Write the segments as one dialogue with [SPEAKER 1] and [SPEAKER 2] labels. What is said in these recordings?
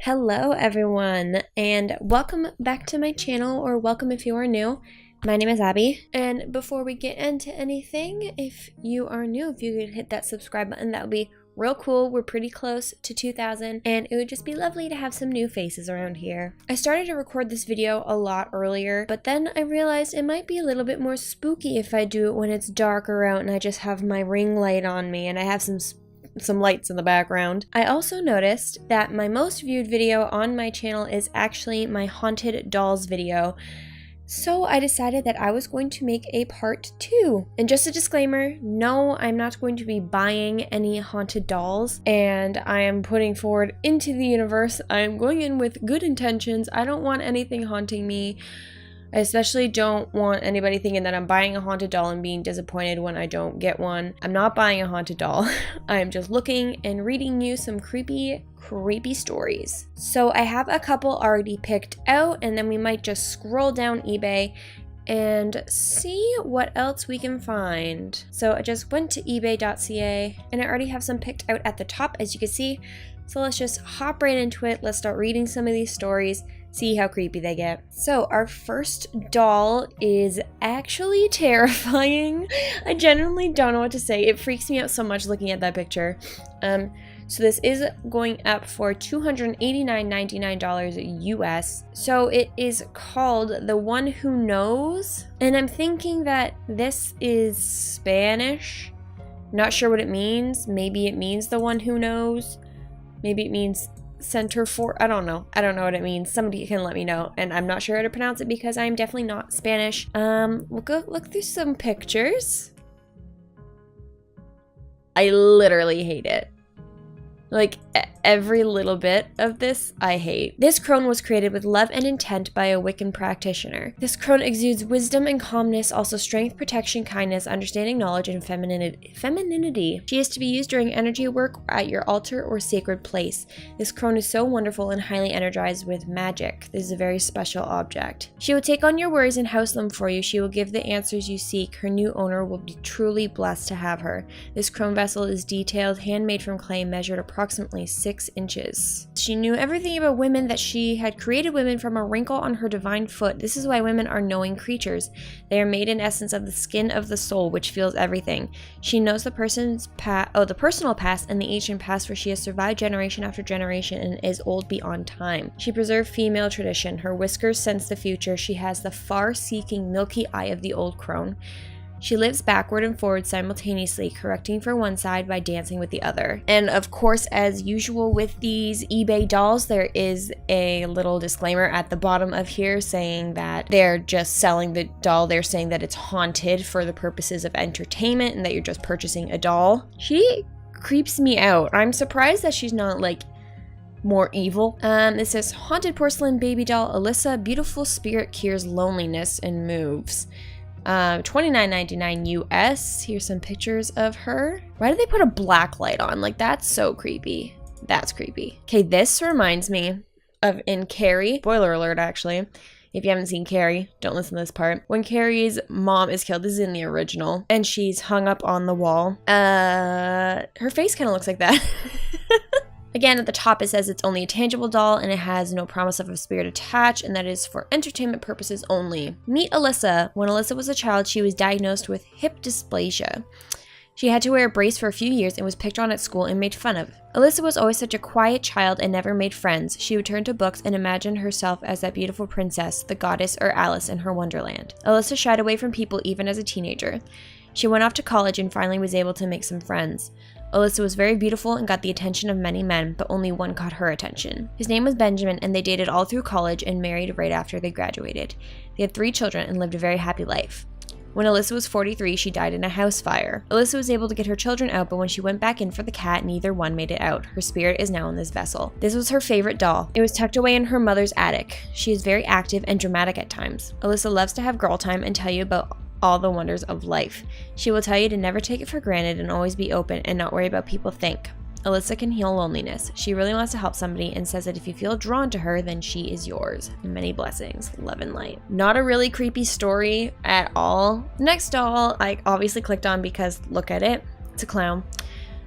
[SPEAKER 1] Hello everyone, and welcome back to my channel, or welcome if you are new. My name is Abby, and before we get into anything, if you are new, if you could hit that subscribe button, that would be real cool. We're pretty close to 2,000, and it would just be lovely to have some new faces around here. I started to record this video a lot earlier, but then I realized it might be a little bit more spooky if I do it when it's darker out and I just have my ring light on me and I have some lights in the background. I also noticed that my most viewed video on my channel is actually my haunted dolls video. So I decided that I was going to make a part 2. And just a disclaimer, no, I'm not going to be buying any haunted dolls, and I am putting forward into the universe. I'm going in with good intentions. I don't want anything haunting me. I especially don't want anybody thinking that I'm buying a haunted doll and being disappointed when I don't get one. I'm not buying a haunted doll. I'm just looking and reading you some creepy stories. So I have a couple already picked out, and then we might just scroll down eBay and see what else we can find. So I just went to ebay.ca and I already have some picked out at the top, as you can see. So let's just hop right into it. Let's start reading some of these stories, see how creepy they get. So our first doll is actually terrifying. I genuinely don't know what to say. It freaks me out so much looking at that picture. So this is going up for $289.99 US. So it is called The One Who Knows. And I'm thinking that this is Spanish. Not sure what it means. Maybe it means The One Who Knows. Maybe it means center for, I don't know. I don't know what it means. Somebody can let me know. And I'm not sure how to pronounce it because I'm definitely not Spanish. We'll go look through some pictures. I literally hate it. Like, every little bit of this, I hate. This crone was created with love and intent by a Wiccan practitioner. This crone exudes wisdom and calmness, also strength, protection, kindness, understanding, knowledge, and femininity. She is to be used during energy work at your altar or sacred place. This crone is so wonderful and highly energized with magic. This is a very special object. She will take on your worries and house them for you. She will give the answers you seek. Her new owner will be truly blessed to have her. This crone vessel is detailed, handmade from clay, measured approximately 6 inches. She knew everything about women, that she had created women from a wrinkle on her divine foot. This is why women are knowing creatures. They are made in essence of the skin of the soul, which feels everything. She knows the personal past and the ancient past, where she has survived generation after generation and is old beyond time. She preserved female tradition. Her whiskers sense the future. She has the far-seeking milky eye of the old crone. She lives backward and forward simultaneously, correcting for one side by dancing with the other. And of course, as usual with these eBay dolls, there is a little disclaimer at the bottom of here saying that they're just selling the doll. They're saying that it's haunted for the purposes of entertainment and that you're just purchasing a doll. She creeps me out. I'm surprised that she's not like more evil. This says, haunted porcelain baby doll Alyssa, beautiful spirit cures loneliness and moves. $29.99 US. Here's some pictures of her. Why did they put a black light on? Like, that's so creepy. That's creepy. Okay, this reminds me of in Carrie. Spoiler alert, actually. If you haven't seen Carrie, don't listen to this part. When Carrie's mom is killed, this is in the original, and she's hung up on the wall. Her face kind of looks like that. Again, at the top it says it's only a tangible doll and it has no promise of a spirit attached, and that is for entertainment purposes only. Meet Alyssa. When Alyssa was a child, she was diagnosed with hip dysplasia. She had to wear a brace for a few years and was picked on at school and made fun of. Alyssa was always such a quiet child and never made friends. She would turn to books and imagine herself as that beautiful princess, the goddess, or Alice in her wonderland. Alyssa shied away from people even as a teenager. She went off to college and finally was able to make some friends. Alyssa was very beautiful and got the attention of many men, but only one caught her attention. His name was Benjamin, and they dated all through college and married right after they graduated. They had 3 children and lived a very happy life. When Alyssa was 43, she died in a house fire. Alyssa was able to get her children out, but when she went back in for the cat, neither one made it out. Her spirit is now in this vessel. This was her favorite doll. It was tucked away in her mother's attic. She is very active and dramatic at times. Alyssa loves to have girl time and tell you about all the wonders of life. She will tell you to never take it for granted and always be open and not worry about people think. Alyssa can heal loneliness. She really wants to help somebody and says that if you feel drawn to her, then she is yours. Many blessings. Love and light. Not a really creepy story at all. Next doll, I obviously clicked on because look at it. It's a clown.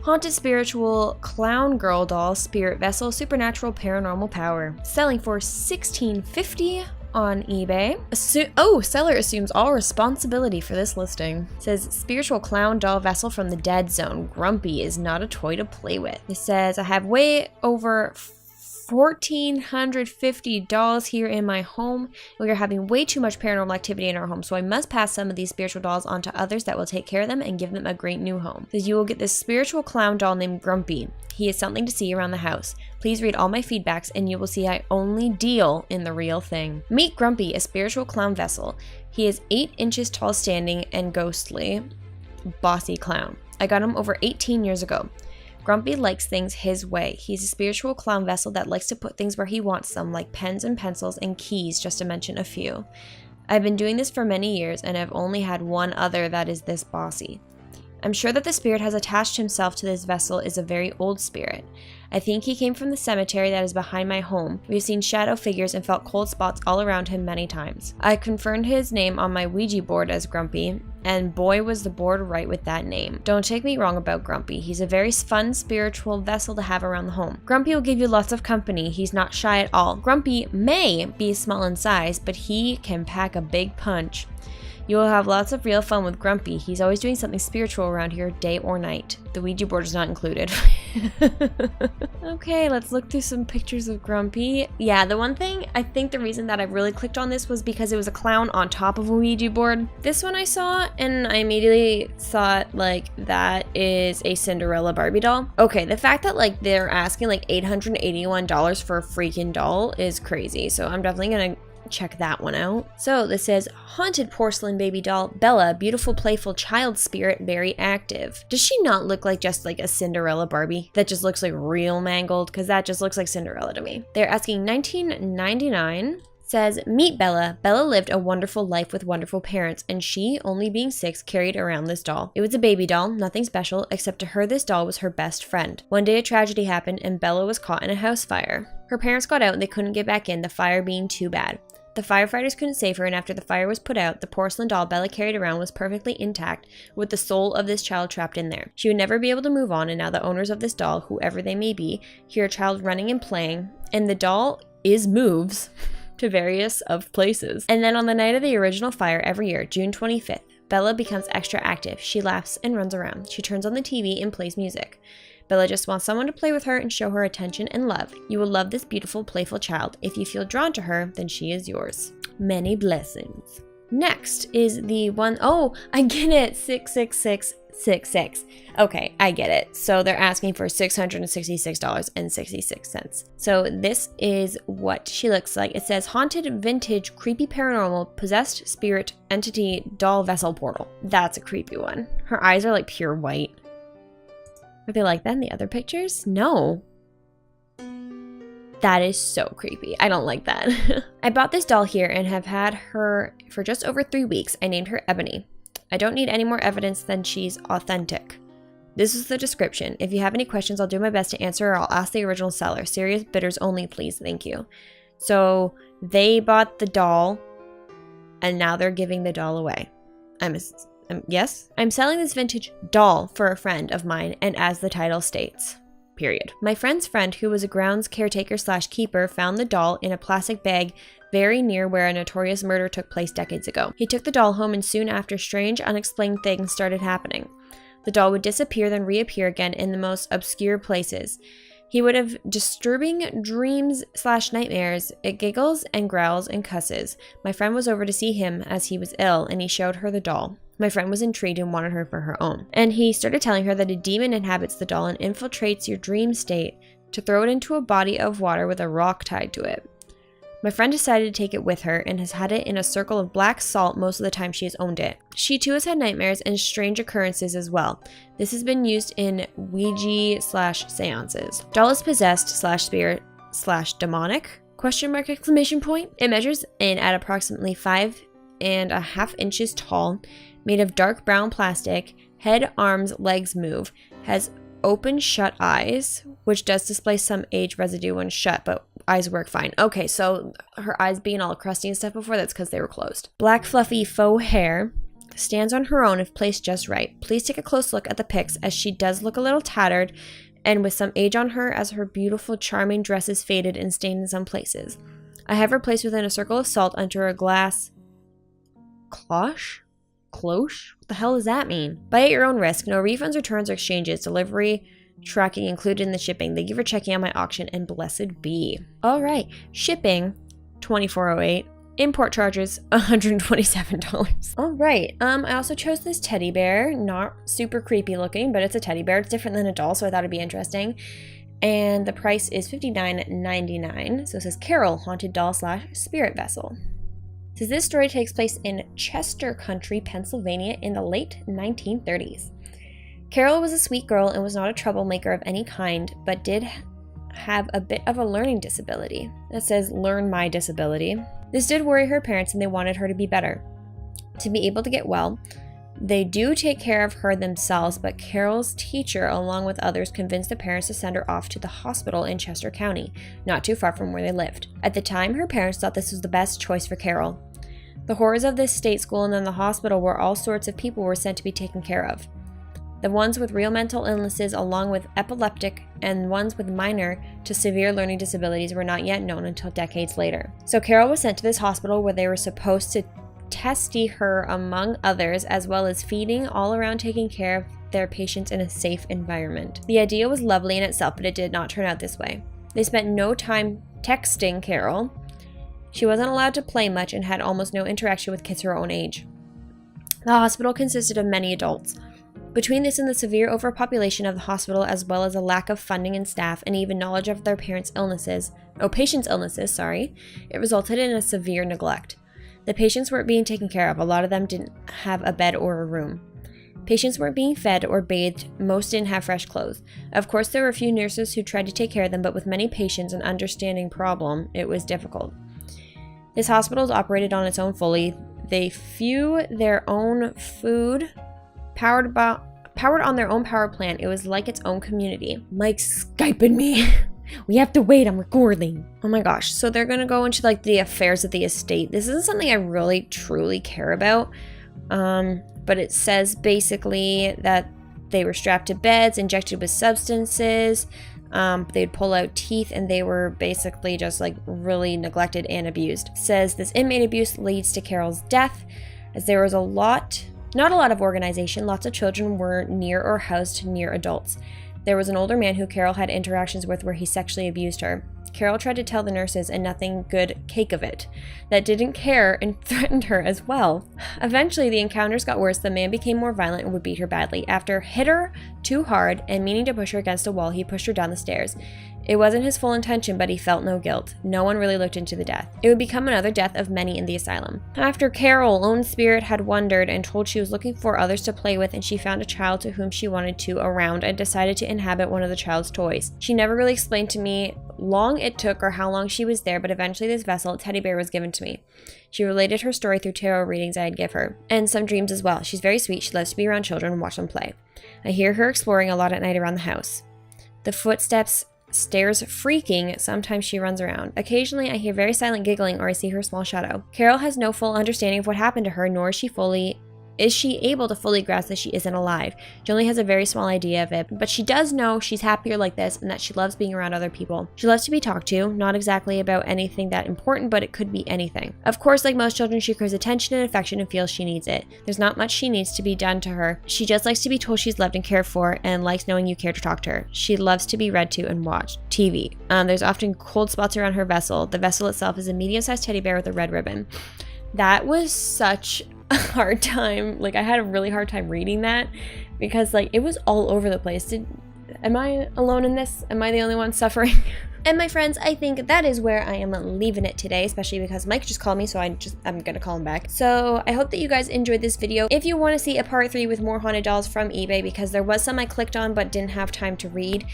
[SPEAKER 1] Haunted spiritual clown girl doll, spirit vessel, supernatural paranormal power. Selling for $16.50 on eBay. Seller assumes all responsibility for this listing. It says spiritual clown doll vessel from the dead zone. Grumpy is not a toy to play with. It says I have way over $1,450 here in my home. We are having way too much paranormal activity in our home, so I must pass some of these spiritual dolls on to others that will take care of them and give them a great new home. Says you will get this spiritual clown doll named Grumpy. He is something to see around the house. Please read all my feedbacks and you will see I only deal in the real thing. Meet Grumpy, a spiritual clown vessel. He is 8 inches tall standing and ghostly. Bossy clown. I got him over 18 years ago. Grumpy likes things his way. He's a spiritual clown vessel that likes to put things where he wants them, like pens and pencils and keys, just to mention a few. I've been doing this for many years and I've only had one other that is this bossy. I'm sure that the spirit has attached himself to this vessel is a very old spirit. I think he came from the cemetery that is behind my home. We've seen shadow figures and felt cold spots all around him many times. I confirmed his name on my Ouija board as Grumpy, and boy was the board right with that name. Don't take me wrong about Grumpy. He's a very fun spiritual vessel to have around the home. Grumpy will give you lots of company. He's not shy at all. Grumpy may be small in size, but he can pack a big punch. You will have lots of real fun with Grumpy. He's always doing something spiritual around here, day or night. The Ouija board is not included. Okay, let's look through some pictures of Grumpy. Yeah, the one thing, I think the reason that I really clicked on this was because it was a clown on top of a Ouija board. This one I saw, and I immediately thought, like, that is a Cinderella Barbie doll. Okay, the fact that, like, they're asking, like, $881 for a freaking doll is crazy. So I'm definitely gonna check that one out. So this says haunted porcelain baby doll Bella, beautiful playful child spirit, very active. Does she not look like just like a Cinderella Barbie that just looks like real mangled? Because that just looks like Cinderella to me. They're asking $19.99. Says meet Bella. Bella lived a wonderful life with wonderful parents, and she, only being 6, carried around this doll. It was a baby doll, nothing special, except to her this doll was her best friend. One day a tragedy happened and Bella was caught in a house fire. Her parents got out and they couldn't get back in, the fire being too bad. The firefighters couldn't save her, and after the fire was put out, the porcelain doll Bella carried around was perfectly intact, with the soul of this child trapped in there. She would never be able to move on, and now the owners of this doll, whoever they may be, hear a child running and playing, and the doll moves to various of places. And then on the night of the original fire every year, June 25th, Bella becomes extra active. She laughs and runs around. She turns on the TV and plays music. Bella just wants someone to play with her and show her attention and love. You will love this beautiful, playful child. If you feel drawn to her, then she is yours. Many blessings. Next is the one, oh, I get it, 66666. Okay, I get it. So they're asking for $666.66. So this is what she looks like. It says haunted, vintage, creepy, paranormal, possessed spirit, entity, doll vessel portal. That's a creepy one. Her eyes are like pure white. Are they like that in the other pictures? No. That is so creepy. I don't like that. I bought this doll here and have had her for just over 3 weeks. I named her Evany. I don't need any more evidence than she's authentic. This is the description. If you have any questions, I'll do my best to answer, or I'll ask the original seller. Serious bidders only, please. Thank you. So they bought the doll and now they're giving the doll away. Yes? I'm selling this vintage doll for a friend of mine, and as the title states, period. My friend's friend, who was a grounds caretaker/keeper, found the doll in a plastic bag very near where a notorious murder took place decades ago. He took the doll home, and soon after, strange, unexplained things started happening. The doll would disappear, then reappear again in the most obscure places. He would have disturbing dreams/nightmares. It giggles and growls and cusses. My friend was over to see him as he was ill, and he showed her the doll. My friend was intrigued and wanted her for her own. And he started telling her that a demon inhabits the doll and infiltrates your dream state to throw it into a body of water with a rock tied to it. My friend decided to take it with her and has had it in a circle of black salt most of the time she has owned it. She too has had nightmares and strange occurrences as well. This has been used in Ouija/seances. Doll is possessed/spirit/demonic? ? It measures in at approximately 5.5 inches tall, made of dark brown plastic, head, arms, legs move, has open shut eyes, which does display some age residue when shut, but eyes work fine. Okay, so her eyes being all crusty and stuff before, that's because they were closed. Black fluffy faux hair, stands on her own if placed just right. Please take a close look at the pics, as she does look a little tattered and with some age on her, as her beautiful, charming dress is faded and stained in some places. I have her placed within a circle of salt under a glass cloche? Cloche? What the hell does that mean? Buy at your own risk. No refunds, returns, or exchanges. Delivery tracking included in the shipping. Thank you for checking out my auction, and blessed be. All right, shipping $24.08. Import charges $127. All right. I also chose this teddy bear. Not super creepy looking, but it's a teddy bear. It's different than a doll, so I thought it'd be interesting. And the price is $59.99. So it says Carol, haunted doll / spirit vessel. It says this story takes place in Chester Country, Pennsylvania, in the late 1930s. Carol was a sweet girl and was not a troublemaker of any kind, but did have a bit of a learning disability. It says learn my disability. This did worry her parents, and they wanted her to be better, to be able to get well. They do take care of her themselves, but Carol's teacher, along with others, convinced the parents to send her off to the hospital in Chester County, not too far from where they lived. At the time, her parents thought this was the best choice for Carol. The horrors of this state school and then the hospital, where all sorts of people were sent to be taken care of. The ones with real mental illnesses, along with epileptic, and ones with minor to severe learning disabilities were not yet known until decades later. So Carol was sent to this hospital where they were supposed to testy her, among others, as well as feeding, all around taking care of their patients in a safe environment. The idea was lovely in itself, but it did not turn out this way. They spent no time texting Carol. She wasn't allowed to play much and had almost no interaction with kids her own age. The hospital consisted of many adults. Between this and the severe overpopulation of the hospital, as well as a lack of funding and staff, and even knowledge of their patients' illnesses, it resulted in a severe neglect. The patients weren't being taken care of. A lot of them didn't have a bed or a room. Patients weren't being fed or bathed. Most didn't have fresh clothes. Of course, there were a few nurses who tried to take care of them, but with many patients and understanding problem, it was difficult. This hospital is operated on its own fully. They fuel their own food, powered on their own power plant. It was like its own community. Mike's Skyping me. We have to wait, I'm recording. Oh my gosh. So they're gonna go into like the affairs of the estate. This isn't something I really truly care about. But it says basically that they were strapped to beds, injected with substances. They'd pull out teeth, and they were basically just like really neglected and abused. It says this inmate abuse leads to Carol's death, as there was not a lot of organization. Lots of children were near or housed near adults. There was an older man who Carol had interactions with where he sexually abused her. Carol tried to tell the nurses, and nothing good cake of it. That didn't care and threatened her as well. Eventually, the encounters got worse. The man became more violent and would beat her badly. After hit her too hard and meaning to push her against a wall, he pushed her down the stairs. It wasn't his full intention, but he felt no guilt. No one really looked into the death. It would become another death of many in the asylum. After Carol's own spirit had wandered and told she was looking for others to play with, and she found a child to whom she wanted to around and decided to inhabit one of the child's toys. She never really explained to me long it took or how long she was there, but eventually this vessel, teddy bear, was given to me. She related her story through tarot readings I'd give her, and some dreams as well. She's very sweet. She loves to be around children and watch them play. I hear her exploring a lot at night around the house. The footsteps, stairs freaking, sometimes she runs around. Occasionally I hear very silent giggling, or I see her small shadow. Carol has no full understanding of what happened to her, nor is she able to fully grasp that she isn't alive. She only has a very small idea of it, but she does know she's happier like this and that she loves being around other people. She loves to be talked to, not exactly about anything that important, but it could be anything. Of course, like most children, she craves attention and affection and feels she needs it. There's not much she needs to be done to her. She just likes to be told she's loved and cared for, and likes knowing you care to talk to her. She loves to be read to and watched TV. There's often cold spots around her vessel. The vessel itself is a medium-sized teddy bear with a red ribbon. That was such a hard time. Like, I had a really hard time reading that because like it was all over the place. Am I alone in this? Am I the only one suffering? And my friends, I think that is where I am leaving it today, especially because Mike just called me, so I'm gonna call him back. So I hope that you guys enjoyed this video. If you want to see a part 3 with more haunted dolls from eBay, because there was some I clicked on but didn't have time to read,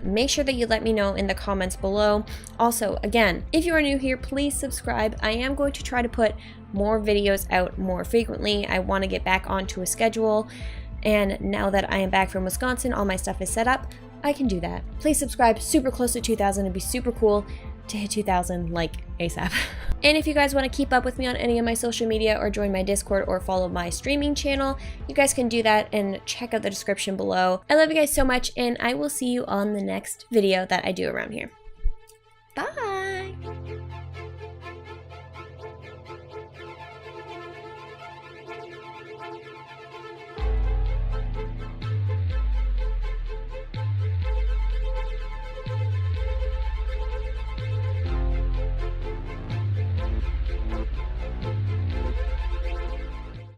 [SPEAKER 1] make sure that you let me know in the comments below. Also, again, if you are new here, please subscribe. I am going to try to put more videos out more frequently. I want to get back onto a schedule, and now that I am back from Wisconsin, all my stuff is set up, I can do that. Please subscribe. Super close to 2,000. It'd be super cool to hit 2,000 like ASAP. And if you guys want to keep up with me on any of my social media or join my Discord or follow my streaming channel, you guys can do that and check out the description below. I love you guys so much, and I will see you on the next video that I do around here. Bye!